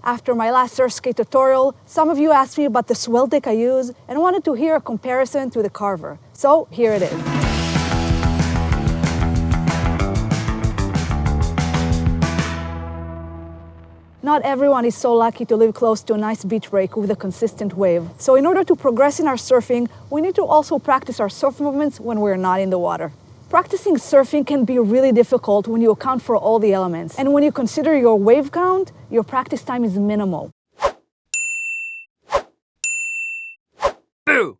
After my last Surfskate tutorial, some of you asked me about the SwellTech I use and wanted to hear a comparison to the Carver. So here it is. Not everyone is so lucky to live close to a nice beach break with a consistent wave. So in order to progress in our surfing, we need to also practice our surf movements when we're not in the water. Practicing surfing can be really difficult when you account for all the elements. And when you consider your wave count, your practice time is minimal. Boo!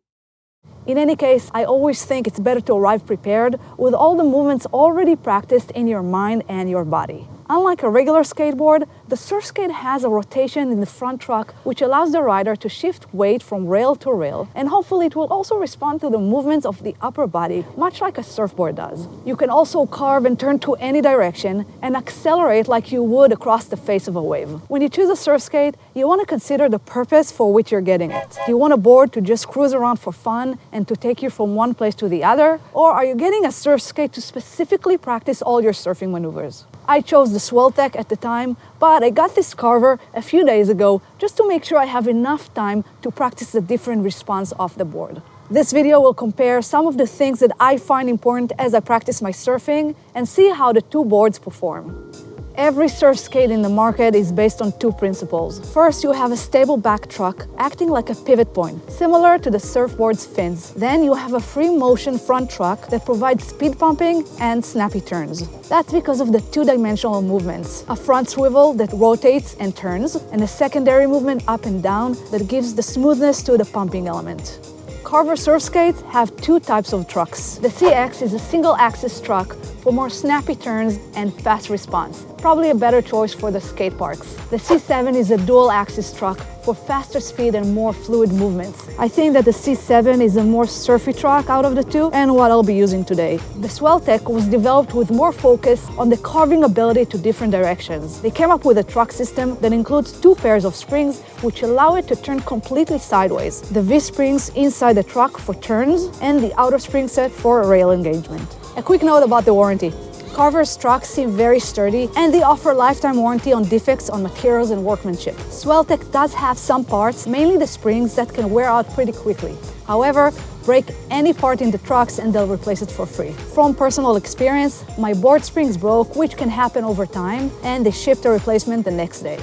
In any case, I always think it's better to arrive prepared with all the movements already practiced in your mind and your body. Unlike a regular skateboard, the Surfskate has a rotation in the front truck which allows the rider to shift weight from rail to rail, and hopefully it will also respond to the movements of the upper body, much like a surfboard does. You can also carve and turn to any direction and accelerate like you would across the face of a wave. When you choose a Surfskate, you want to consider the purpose for which you're getting it. Do you want a board to just cruise around for fun and to take you from one place to the other? Or are you getting a Surfskate to specifically practice all your surfing maneuvers? I chose the SwellTech at the time, but I got this Carver a few days ago just to make sure I have enough time to practice the different response of the board. This video will compare some of the things that I find important as I practice my surfing and see how the two boards perform. Every Surfskate in the market is based on two principles. First, you have a stable back truck acting like a pivot point, similar to the surfboard's fins. Then you have a free motion front truck that provides speed pumping and snappy turns. That's because of the two-dimensional movements, a front swivel that rotates and turns, and a secondary movement up and down that gives the smoothness to the pumping element. Carver Surfskates have two types of trucks. The CX is a single-axis truck for more snappy turns and fast response, probably a better choice for the skate parks. The C7 is a dual-axis truck for faster speed and more fluid movements. I think that the C7 is a more surfy truck out of the two and what I'll be using today. The SwellTech was developed with more focus on the carving ability to different directions. They came up with a truck system that includes two pairs of springs which allow it to turn completely sideways. The V-springs inside the truck for turns and the outer spring set for rail engagement. A quick note about the warranty. Carver's trucks seem very sturdy and they offer lifetime warranty on defects on materials and workmanship. SwellTech does have some parts, mainly the springs, that can wear out pretty quickly. However, break any part in the trucks and they'll replace it for free. From personal experience, my board springs broke, which can happen over time, and they shipped a replacement the next day.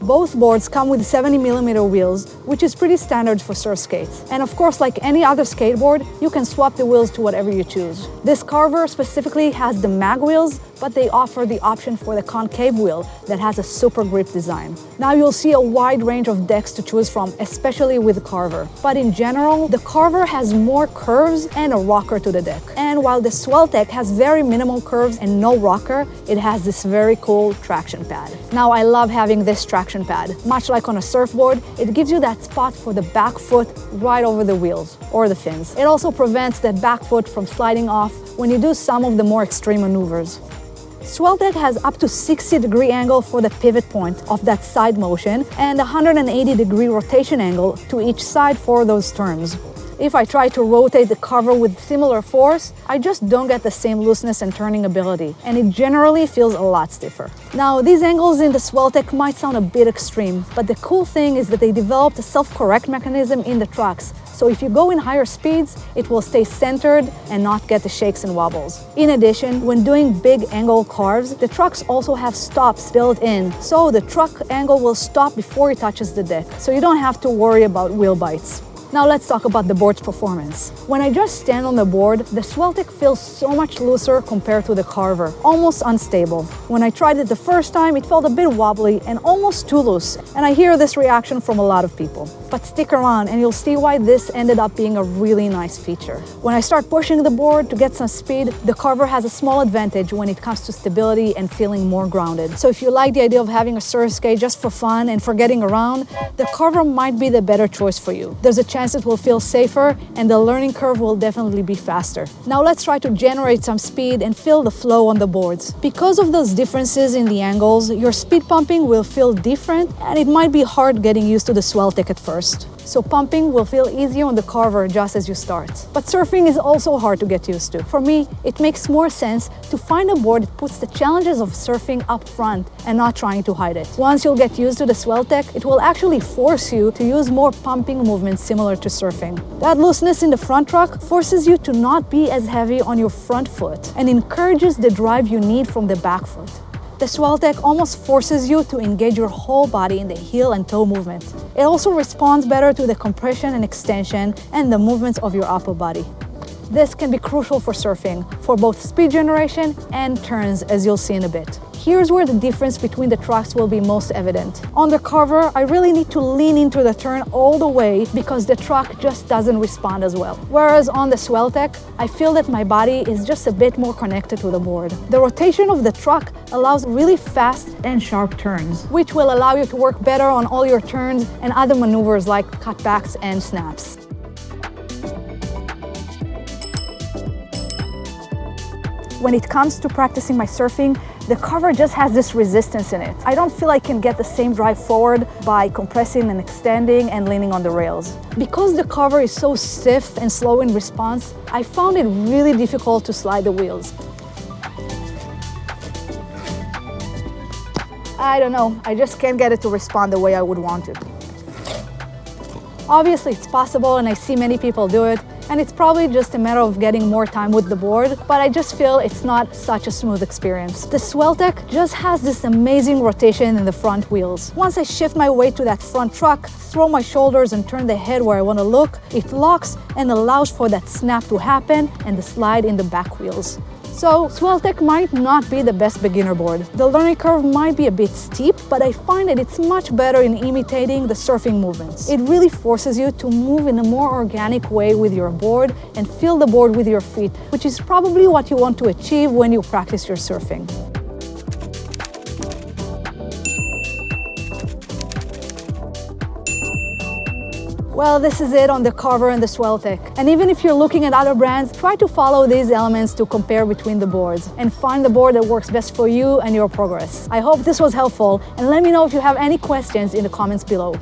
Both boards come with 70mm wheels, which is pretty standard for surf skates. And of course, like any other skateboard, you can swap the wheels to whatever you choose. This Carver specifically has the mag wheels, but they offer the option for the concave wheel that has a super grip design. Now you'll see a wide range of decks to choose from, especially with the Carver. But in general, the Carver has more curves and a rocker to the deck. And while the SwellTech has very minimal curves and no rocker, it has this very cool traction pad. Now I love having this traction pad. Much like on a surfboard, it gives you that spot for the back foot right over the wheels or the fins. It also prevents that back foot from sliding off when you do some of the more extreme maneuvers. SwellTech has up to 60-degree angle for the pivot point of that side motion and 180-degree rotation angle to each side for those turns. If I try to rotate the Carver with similar force, I just don't get the same looseness and turning ability, and it generally feels a lot stiffer. Now, these angles in the SwellTech might sound a bit extreme, but the cool thing is that they developed a self-correct mechanism in the trucks, so if you go in higher speeds, it will stay centered and not get the shakes and wobbles. In addition, when doing big angle carves, the trucks also have stops built in, so the truck angle will stop before it touches the deck, so you don't have to worry about wheel bites. Now let's talk about the board's performance. When I just stand on the board, the SwellTech feels so much looser compared to the Carver, almost unstable. When I tried it the first time, it felt a bit wobbly and almost too loose, and I hear this reaction from a lot of people. But stick around and you'll see why this ended up being a really nice feature. When I start pushing the board to get some speed, the Carver has a small advantage when it comes to stability and feeling more grounded. So if you like the idea of having a Surfskate just for fun and for getting around, the Carver might be the better choice for you. There's a chance it will feel safer and the learning curve will definitely be faster. Now let's try to generate some speed and feel the flow on the boards. Because of those differences in the angles, your speed pumping will feel different and it might be hard getting used to the SwellTech at first. so pumping will feel easier on the Carver just as you start. But surfing is also hard to get used to. For me, it makes more sense to find a board that puts the challenges of surfing up front and not trying to hide it. Once you'll get used to the SwellTech, it will actually force you to use more pumping movements similar to surfing. That looseness in the front truck forces you to not be as heavy on your front foot and encourages the drive you need from the back foot. The SwellTech almost forces you to engage your whole body in the heel and toe movement. It also responds better to the compression and extension and the movements of your upper body. This can be crucial for surfing, for both speed generation and turns, as you'll see in a bit. Here's where the difference between the trucks will be most evident. On the Carver, I really need to lean into the turn all the way because the truck just doesn't respond as well. Whereas on the SwellTech, I feel that my body is just a bit more connected to the board. The rotation of the truck allows really fast and sharp turns, which will allow you to work better on all your turns and other maneuvers like cutbacks and snaps. When it comes to practicing my surfing, the Carver just has this resistance in it. I don't feel I can get the same drive forward by compressing and extending and leaning on the rails. Because the Carver is so stiff and slow in response, I found it really difficult to slide the wheels. I don't know, I just can't get it to respond the way I would want it. Obviously it's possible and I see many people do it, and it's probably just a matter of getting more time with the board, but I just feel it's not such a smooth experience. The SwellTech just has this amazing rotation in the front wheels. Once I shift my weight to that front truck, throw my shoulders and turn the head where I want to look, it locks and allows for that snap to happen and the slide in the back wheels. So SwellTech might not be the best beginner board. The learning curve might be a bit steep, but I find that it's much better in imitating the surfing movements. It really forces you to move in a more organic way with your board and feel the board with your feet, which is probably what you want to achieve when you practice your surfing. Well, this is it on the Carver and the SwellTech. And even if you're looking at other brands, try to follow these elements to compare between the boards and find the board that works best for you and your progress. I hope this was helpful, and let me know if you have any questions in the comments below.